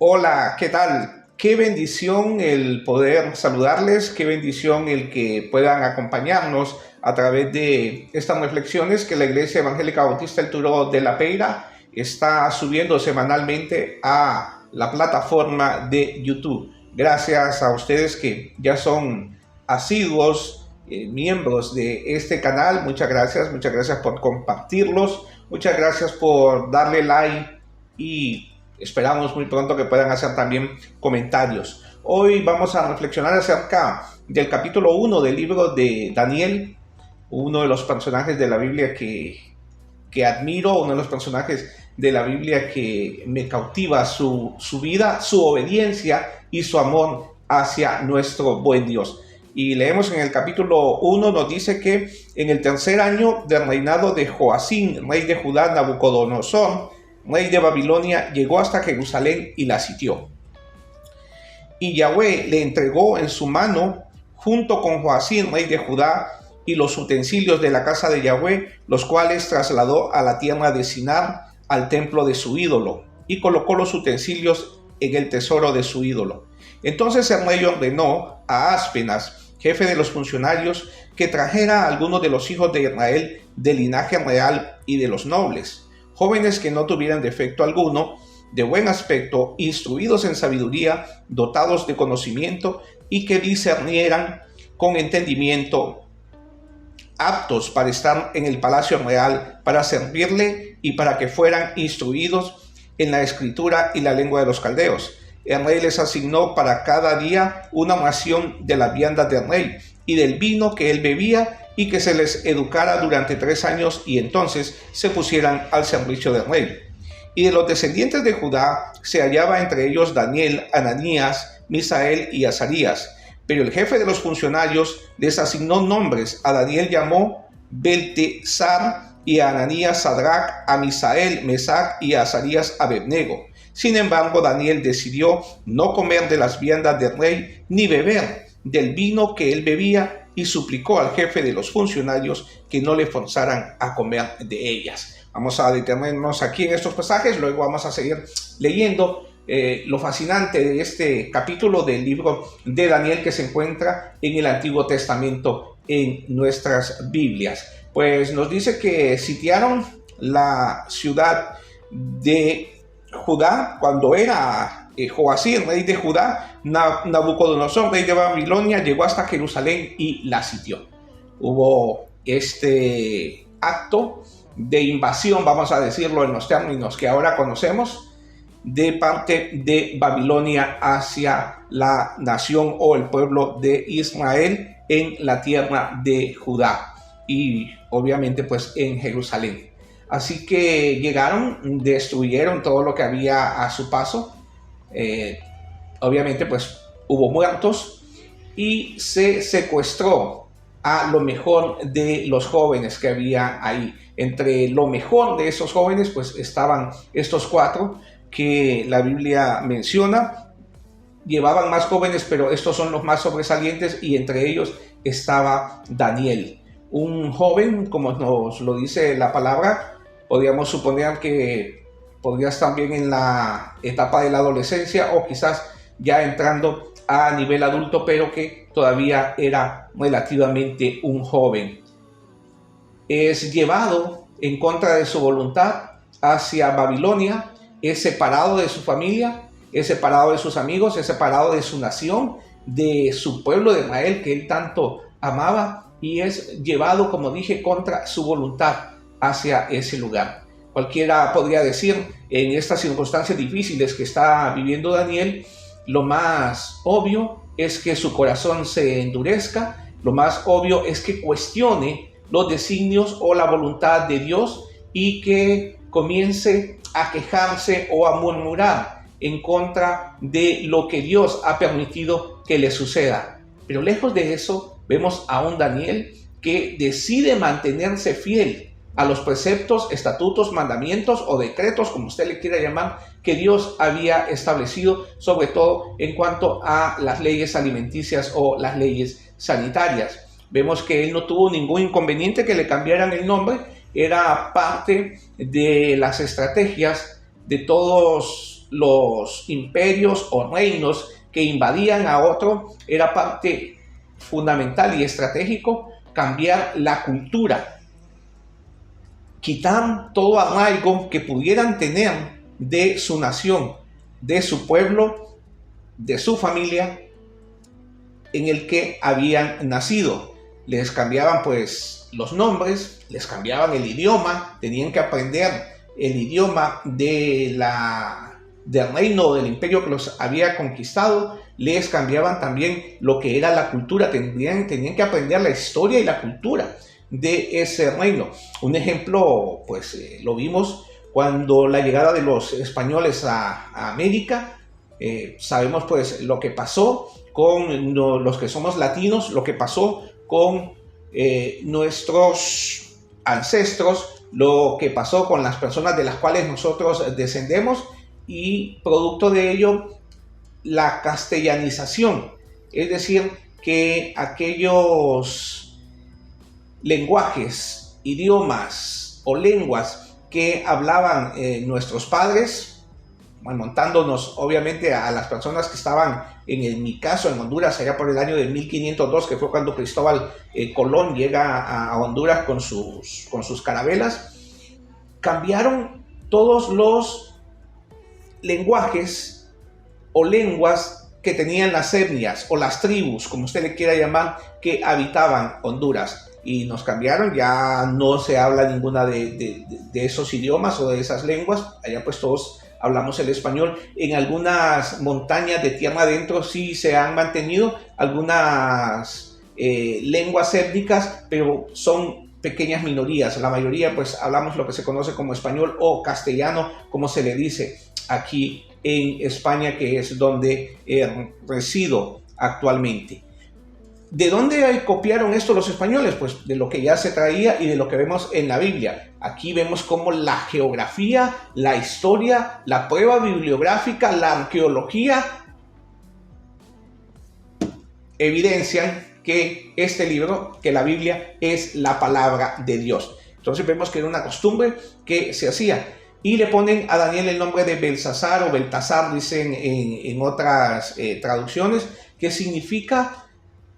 Hola, ¿qué tal? Qué bendición el poder saludarles, qué bendición el que puedan acompañarnos a través de estas reflexiones que la Iglesia Evangélica Bautista El Turo de la Peira está subiendo semanalmente a la plataforma de YouTube. Gracias a ustedes que ya son asiduos, miembros de este canal. Muchas gracias por compartirlos, muchas gracias por darle like y esperamos muy pronto que puedan hacer también comentarios. Hoy vamos a reflexionar acerca del capítulo 1 del libro de Daniel, uno de los personajes de la Biblia que admiro, uno de los personajes de la Biblia que me cautiva su vida, su obediencia y su amor hacia nuestro buen Dios. Y leemos en el capítulo 1, nos dice que en el tercer año del reinado de Joacim, rey de Judá, Nabucodonosor, rey de Babilonia, llegó hasta Jerusalén y la sitió. Y Yahweh le entregó en su mano, junto con Joacim, rey de Judá, y los utensilios de la casa de Yahweh, los cuales trasladó a la tierra de Sinar, al templo de su ídolo, y colocó los utensilios en el tesoro de su ídolo. Entonces el rey ordenó a Aspenas, jefe de los funcionarios, que trajera a algunos de los hijos de Israel del linaje real y de los nobles, jóvenes que no tuvieran defecto alguno, de buen aspecto, instruidos en sabiduría, dotados de conocimiento y que discernieran con entendimiento, aptos para estar en el palacio real, para servirle y para que fueran instruidos en la escritura y la lengua de los caldeos. El rey les asignó para cada día una ración de las viandas del rey y del vino que él bebía, y que se les educara durante 3 años y entonces se pusieran al servicio del rey. Y de los descendientes de Judá se hallaba entre ellos Daniel, Ananías, Misael y Azarías. Pero el jefe de los funcionarios les asignó nombres. A Daniel llamó Beltesar, y a Ananías Sadrac, a Misael Mesac y a Azarías Abednego. Sin embargo, Daniel decidió no comer de las viandas del rey ni beber del vino que él bebía, y suplicó al jefe de los funcionarios que no le forzaran a comer de ellas. Vamos a detenernos aquí en estos pasajes, luego vamos a seguir leyendo lo fascinante de este capítulo del libro de Daniel que se encuentra en el Antiguo Testamento en nuestras Biblias. Pues nos dice que sitiaron la ciudad de Judá cuando era Joacim, rey de Judá. Nabucodonosor, rey de Babilonia, llegó hasta Jerusalén y la sitió. Hubo este acto de invasión, vamos a decirlo en los términos que ahora conocemos, de parte de Babilonia hacia la nación o el pueblo de Israel en la tierra de Judá y obviamente pues en Jerusalén. Así que llegaron, destruyeron todo lo que había a su paso. Obviamente pues hubo muertos y se secuestró a lo mejor de los jóvenes que había ahí. Entre lo mejor de esos jóvenes pues estaban estos 4 que la Biblia menciona. Llevaban más jóvenes, pero estos son los más sobresalientes, y entre ellos estaba Daniel, un joven, como nos lo dice la palabra. Podríamos suponer que podría estar bien en la etapa de la adolescencia o quizás ya entrando a nivel adulto, pero que todavía era relativamente un joven. Es llevado en contra de su voluntad hacia Babilonia, es separado de su familia, es separado de sus amigos, es separado de su nación, de su pueblo de Israel que él tanto amaba, y es llevado, como dije, contra su voluntad hacia ese lugar. Cualquiera podría decir, en estas circunstancias difíciles que está viviendo Daniel, lo más obvio es que su corazón se endurezca, lo más obvio es que cuestione los designios o la voluntad de Dios y que comience a quejarse o a murmurar en contra de lo que Dios ha permitido que le suceda. Pero lejos de eso, vemos a un Daniel que decide mantenerse fiel a los preceptos, estatutos, mandamientos o decretos, como usted le quiera llamar, que Dios había establecido, sobre todo en cuanto a las leyes alimenticias o las leyes sanitarias. Vemos que él no tuvo ningún inconveniente que le cambiaran el nombre. Era parte de las estrategias de todos los imperios o reinos que invadían a otro, era parte fundamental y estratégico cambiar la cultura, quitar todo arraigo que pudieran tener de su nación, de su pueblo, de su familia en el que habían nacido. Les cambiaban pues los nombres, les cambiaban el idioma, tenían que aprender el idioma del reino, del imperio que los había conquistado, les cambiaban también lo que era la cultura, tenían que aprender la historia y la cultura de ese reino. Un ejemplo, pues lo vimos cuando la llegada de los españoles a América. Sabemos pues lo que pasó con los que somos latinos, lo que pasó con nuestros ancestros, lo que pasó con las personas de las cuales nosotros descendemos, y producto de ello la castellanización, es decir, que aquellos lenguajes, idiomas o lenguas que hablaban nuestros padres, montándonos obviamente a las personas que estaban, en mi caso en Honduras, allá por el año de 1502, que fue cuando Cristóbal Colón llega a Honduras con sus carabelas, cambiaron todos los lenguajes o lenguas que tenían las etnias o las tribus, como usted le quiera llamar, que habitaban Honduras, y nos cambiaron. Ya no se habla ninguna de esos idiomas o de esas lenguas. Allá pues todos hablamos el español. En algunas montañas de tierra adentro sí se han mantenido algunas lenguas étnicas, pero son pequeñas minorías. La mayoría pues hablamos lo que se conoce como español o castellano, como se le dice aquí en España, que es donde resido actualmente. ¿De dónde copiaron esto los españoles? Pues de lo que ya se traía y de lo que vemos en la Biblia. Aquí vemos cómo la geografía, la historia, la prueba bibliográfica, la arqueología evidencian que este libro, que la Biblia, es la palabra de Dios. Entonces vemos que era una costumbre que se hacía. Y le ponen a Daniel el nombre de Belsasar o Beltasar, dicen en otras traducciones, que significa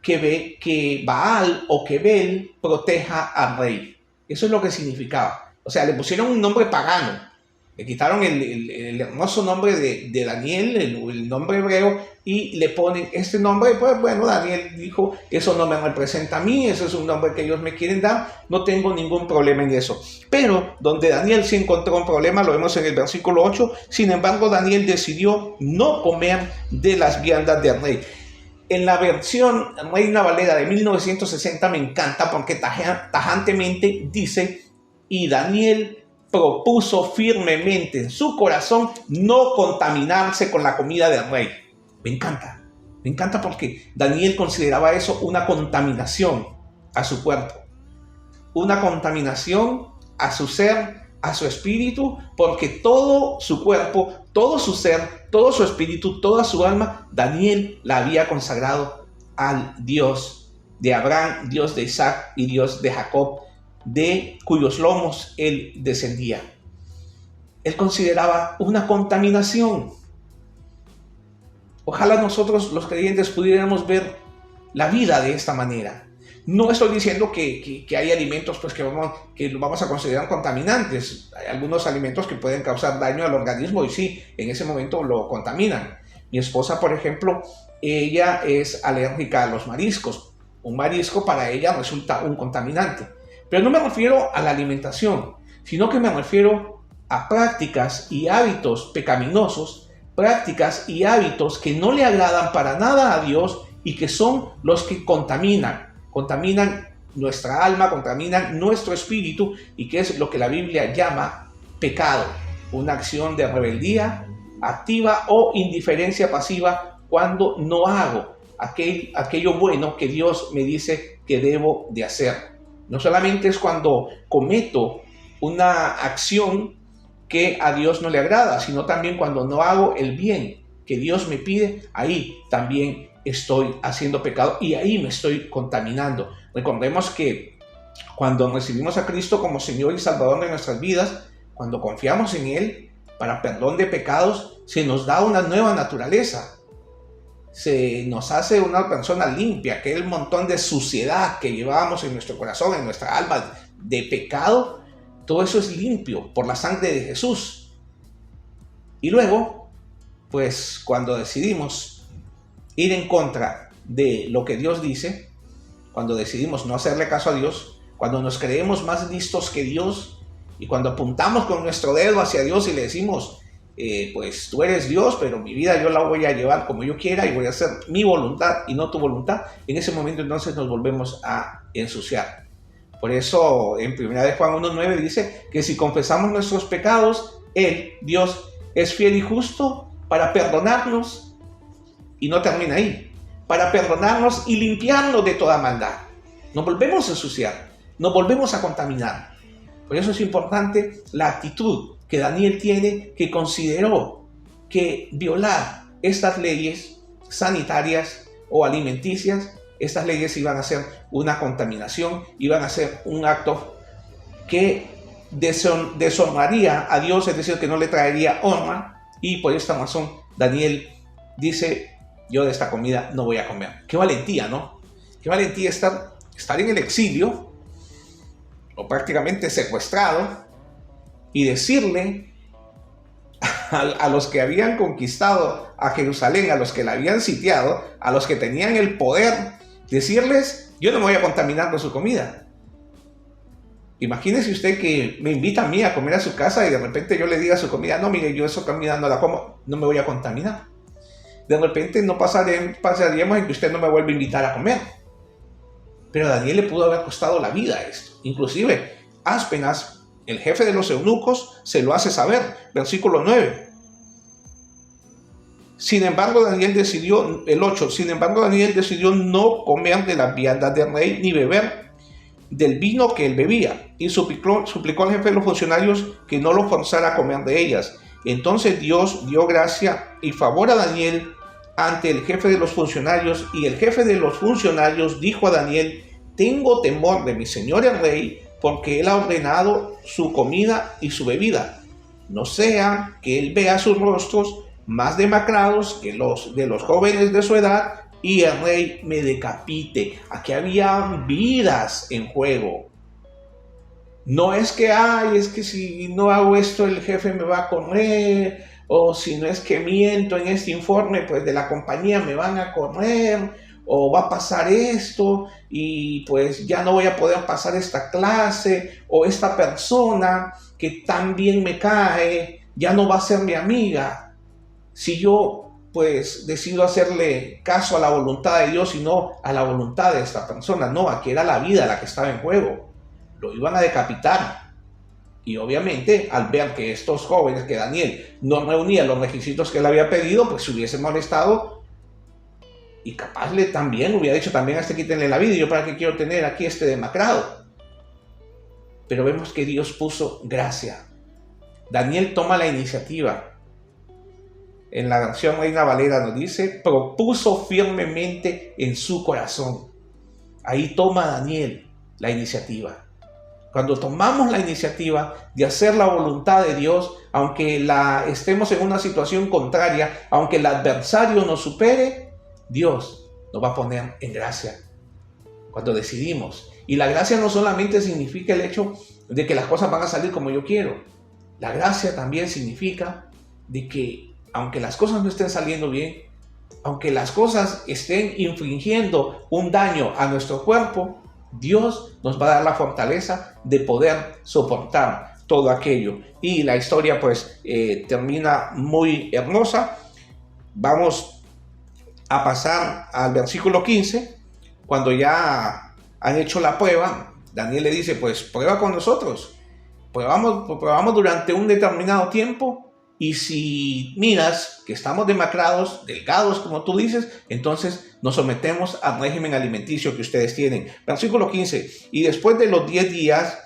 que Baal o que Bel proteja al rey. Eso es lo que significaba. O sea, le pusieron un nombre pagano. Le quitaron el hermoso nombre de Daniel, el nombre hebreo, y le ponen este nombre. Pues bueno, Daniel dijo, eso no me representa a mí, eso es un nombre que ellos me quieren dar, no tengo ningún problema en eso. Pero donde Daniel sí encontró un problema, lo vemos en el versículo 8, sin embargo Daniel decidió no comer de las viandas del rey. En la versión Reina Valera de 1960 me encanta porque tajantemente dice, y Daniel propuso firmemente en su corazón no contaminarse con la comida del rey. Me encanta porque Daniel consideraba eso una contaminación a su cuerpo, una contaminación a su ser, a su espíritu, porque todo su cuerpo, todo su ser, todo su espíritu, toda su alma, Daniel la había consagrado al Dios de Abraham, Dios de Isaac y Dios de Jacob, de cuyos lomos él descendía. Él consideraba una contaminación. Ojalá nosotros los creyentes pudiéramos ver la vida de esta manera. No estoy diciendo que hay alimentos pues, que lo vamos a considerar contaminantes. Hay algunos alimentos que pueden causar daño al organismo y sí, en ese momento lo contaminan. Mi esposa, por ejemplo, ella es alérgica a los mariscos. Un marisco para ella resulta un contaminante. Pero no me refiero a la alimentación, sino que me refiero a prácticas y hábitos pecaminosos, prácticas y hábitos que no le agradan para nada a Dios y que son los que contaminan nuestra alma, contaminan nuestro espíritu, y que es lo que la Biblia llama pecado, una acción de rebeldía activa o indiferencia pasiva cuando no hago aquello bueno que Dios me dice que debo de hacer. No solamente es cuando cometo una acción que a Dios no le agrada, sino también cuando no hago el bien que Dios me pide, ahí también estoy haciendo pecado y ahí me estoy contaminando. Recordemos que cuando recibimos a Cristo como Señor y Salvador de nuestras vidas, cuando confiamos en Él para perdón de pecados, se nos da una nueva naturaleza. Se nos hace una persona limpia, aquel montón de suciedad que llevábamos en nuestro corazón, en nuestra alma, de pecado, todo eso es limpio por la sangre de Jesús. Y luego, pues cuando decidimos ir en contra de lo que Dios dice, cuando decidimos no hacerle caso a Dios, cuando nos creemos más listos que Dios y cuando apuntamos con nuestro dedo hacia Dios y le decimos, pues tú eres Dios, pero mi vida yo la voy a llevar como yo quiera y voy a hacer mi voluntad y no tu voluntad, en ese momento entonces nos volvemos a ensuciar. Por eso en 1 Juan 1:9 dice que si confesamos nuestros pecados, Él, Dios, es fiel y justo para perdonarnos, y no termina ahí, para perdonarnos y limpiarnos de toda maldad. Nos volvemos a ensuciar, nos volvemos a contaminar. Por eso es importante la actitud que Daniel tiene, que consideró que violar estas leyes sanitarias o alimenticias, estas leyes iban a ser una contaminación, iban a ser un acto que deshonraría a Dios, es decir, que no le traería honra, y por esta razón Daniel dice, yo de esta comida no voy a comer. Qué valentía, ¿no? Qué valentía estar en el exilio, o prácticamente secuestrado, y decirle a los que habían conquistado a Jerusalén, a los que la habían sitiado, a los que tenían el poder, decirles, yo no me voy a contaminar con su comida. Imagínese usted que me invita a mí a comer a su casa y de repente yo le diga a su comida, no, mire, yo esa comida no la como, no me voy a contaminar. De repente no pasaríamos en que usted no me vuelva a invitar a comer. Pero a Daniel le pudo haber costado la vida esto. Inclusive, Aspenaz, el jefe de los eunucos, se lo hace saber. Versículo 9. Sin embargo, Daniel decidió, el 8, sin embargo, Daniel decidió no comer de las viandas del rey ni beber del vino que él bebía. Y suplicó al jefe de los funcionarios que no lo forzara a comer de ellas. Entonces Dios dio gracia y favor a Daniel ante el jefe de los funcionarios, y el jefe de los funcionarios dijo a Daniel, tengo temor de mi señor el rey, porque él ha ordenado su comida y su bebida. No sea que él vea sus rostros más demacrados que los de los jóvenes de su edad, y el rey me decapite. Aquí había vidas en juego. No es que, es que si no hago esto el jefe me va a correr, o si no es que miento en este informe, pues de la compañía me van a correr, o va a pasar esto y pues ya no voy a poder pasar esta clase, o esta persona que tan bien me cae ya no va a ser mi amiga. Si yo pues decido hacerle caso a la voluntad de Dios y no a la voluntad de esta persona, no, aquí era la vida la que estaba en juego. Lo iban a decapitar. Y obviamente, al ver que estos jóvenes, que Daniel no reunía los requisitos que él había pedido, pues se hubiese molestado y capaz le también hubiera dicho también a este quítenle la vida, yo para qué quiero tener aquí este demacrado. Pero vemos que Dios puso gracia. Daniel toma la iniciativa. En la versión Reina Valera nos dice, propuso firmemente en su corazón. Ahí toma Daniel la iniciativa. Cuando tomamos la iniciativa de hacer la voluntad de Dios, aunque estemos en una situación contraria, aunque el adversario nos supere, Dios nos va a poner en gracia. Cuando decidimos. Y la gracia no solamente significa el hecho de que las cosas van a salir como yo quiero. La gracia también significa de que aunque las cosas no estén saliendo bien, aunque las cosas estén infligiendo un daño a nuestro cuerpo, Dios nos va a dar la fortaleza de poder soportar todo aquello. Y la historia pues termina muy hermosa. Vamos a pasar al versículo 15. Cuando ya han hecho la prueba, Daniel le dice, pues prueba con nosotros. Probamos durante un determinado tiempo. Y si miras que estamos demacrados, delgados como tú dices, entonces nos sometemos al régimen alimenticio que ustedes tienen. Versículo 15. Y después de los 10 días,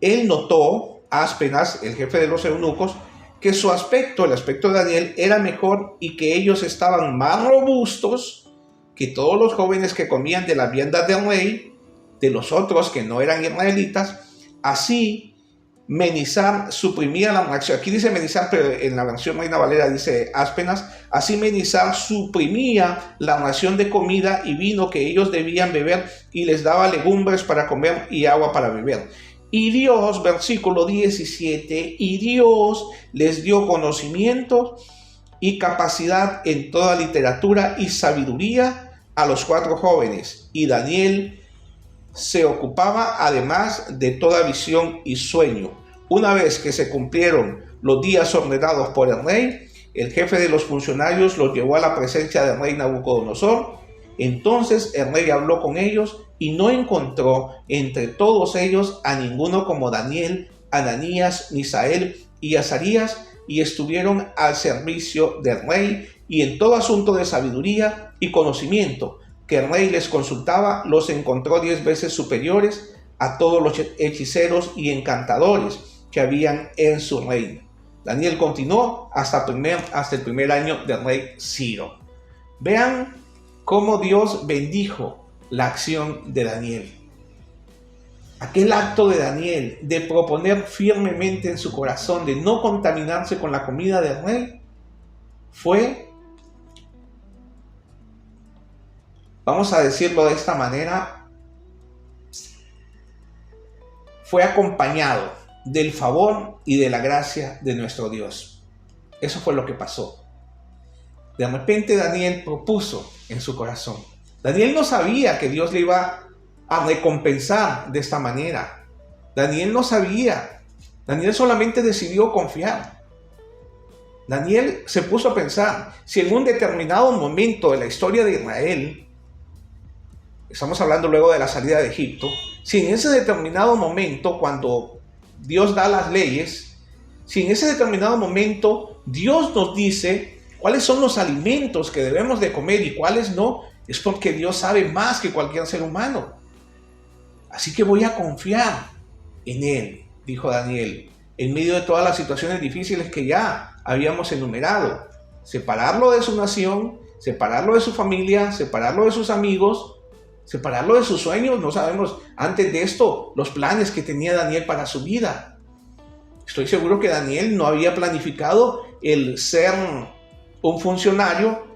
él notó, Aspenaz, el jefe de los eunucos, que su aspecto, el aspecto de Daniel, era mejor y que ellos estaban más robustos que todos los jóvenes que comían de las viandas del rey, de los otros que no eran israelitas. Así Menizar suprimía la reacción. Aquí dice Menizar, pero en la versión Reina Valera dice Áspenas. Así Menizar suprimía la ración de comida y vino que ellos debían beber y les daba legumbres para comer y agua para beber. Y Dios, versículo 17, y Dios les dio conocimiento y capacidad en toda literatura y sabiduría a los 4 jóvenes. Y Daniel se ocupaba además de toda visión y sueño. Una vez que se cumplieron los días ordenados por el rey, el jefe de los funcionarios los llevó a la presencia del rey Nabucodonosor. Entonces el rey habló con ellos y no encontró entre todos ellos a ninguno como Daniel, Ananías, Misael y Azarías, y estuvieron al servicio del rey y en todo asunto de sabiduría y conocimiento que el rey les consultaba, los encontró 10 veces superiores a todos los hechiceros y encantadores que habían en su reino. Daniel continuó hasta el primer año del rey Ciro. Vean cómo Dios bendijo la acción de Daniel. Aquel acto de Daniel de proponer firmemente en su corazón de no contaminarse con la comida del rey fue, vamos a decirlo de esta manera, fue acompañado del favor y de la gracia de nuestro Dios. Eso fue lo que pasó. De repente Daniel propuso en su corazón. Daniel no sabía que Dios le iba a recompensar de esta manera. Daniel no sabía. Daniel solamente decidió confiar. Daniel se puso a pensar, si en un determinado momento de la historia de Israel, estamos hablando luego de la salida de Egipto, si en ese determinado momento, cuando Dios da las leyes, si en ese determinado momento Dios nos dice cuáles son los alimentos que debemos de comer y cuáles no, es porque Dios sabe más que cualquier ser humano. Así que voy a confiar en Él, dijo Daniel, en medio de todas las situaciones difíciles que ya habíamos enumerado. Separarlo de su nación, separarlo de su familia, separarlo de sus amigos, separarlo de sus sueños. No sabemos antes de esto los planes que tenía Daniel para su vida. Estoy seguro que Daniel no había planificado el ser un funcionario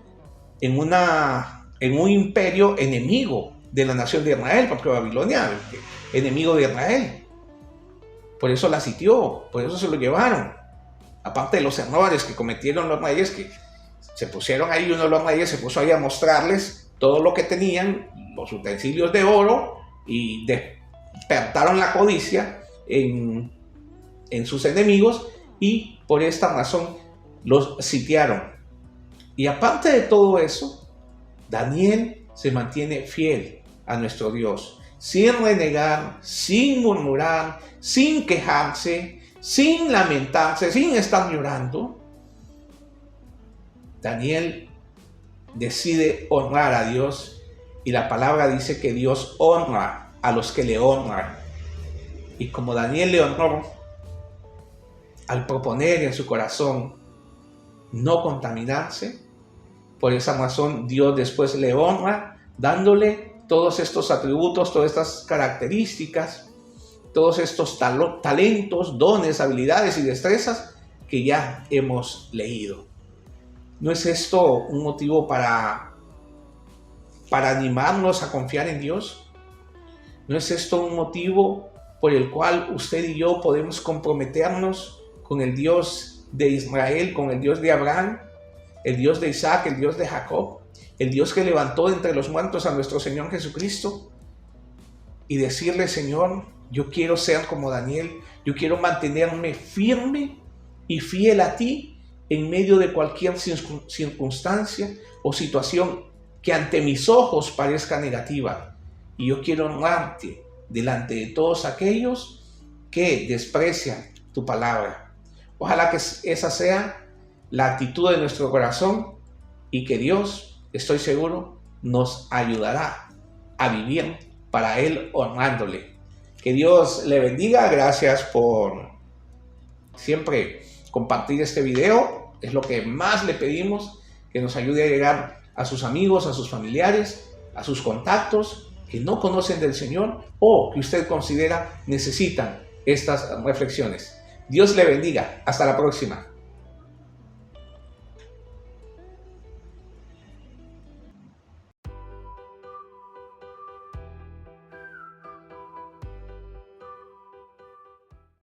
en un imperio enemigo de la nación de Israel, porque Babilonia es enemigo de Israel. Por eso la sitió, por eso se lo llevaron. Aparte de los errores que cometieron los reyes, que se pusieron ahí, uno de los reyes se puso ahí a mostrarles todo lo que tenían, los utensilios de oro, y despertaron la codicia en sus enemigos, y por esta razón los sitiaron. Y aparte de todo eso, Daniel se mantiene fiel a nuestro Dios, sin renegar, sin murmurar, sin quejarse, sin lamentarse, sin estar llorando. Daniel decide honrar a Dios, y la palabra dice que Dios honra a los que le honran. Y como Daniel le honró al proponer en su corazón no contaminarse, por esa razón Dios después le honra dándole todos estos atributos, todas estas características, todos estos talentos, dones, habilidades y destrezas que ya hemos leído. ¿No es esto un motivo para animarnos a confiar en Dios? ¿No es esto un motivo por el cual usted y yo podemos comprometernos con el Dios de Israel, con el Dios de Abraham, el Dios de Isaac, el Dios de Jacob, el Dios que levantó de entre los muertos a nuestro Señor Jesucristo, y decirle: Señor, yo quiero ser como Daniel, yo quiero mantenerme firme y fiel a ti en medio de cualquier circunstancia o situación que ante mis ojos parezca negativa, y yo quiero honrarte delante de todos aquellos que desprecian tu palabra. Ojalá que esa sea la actitud de nuestro corazón, y que Dios, estoy seguro, nos ayudará a vivir para Él honrándole. Que Dios le bendiga. Gracias por siempre compartir este video. Es lo que más le pedimos, que nos ayude a llegar a sus amigos, a sus familiares, a sus contactos que no conocen del Señor o que usted considera necesitan estas reflexiones. Dios le bendiga. Hasta la próxima.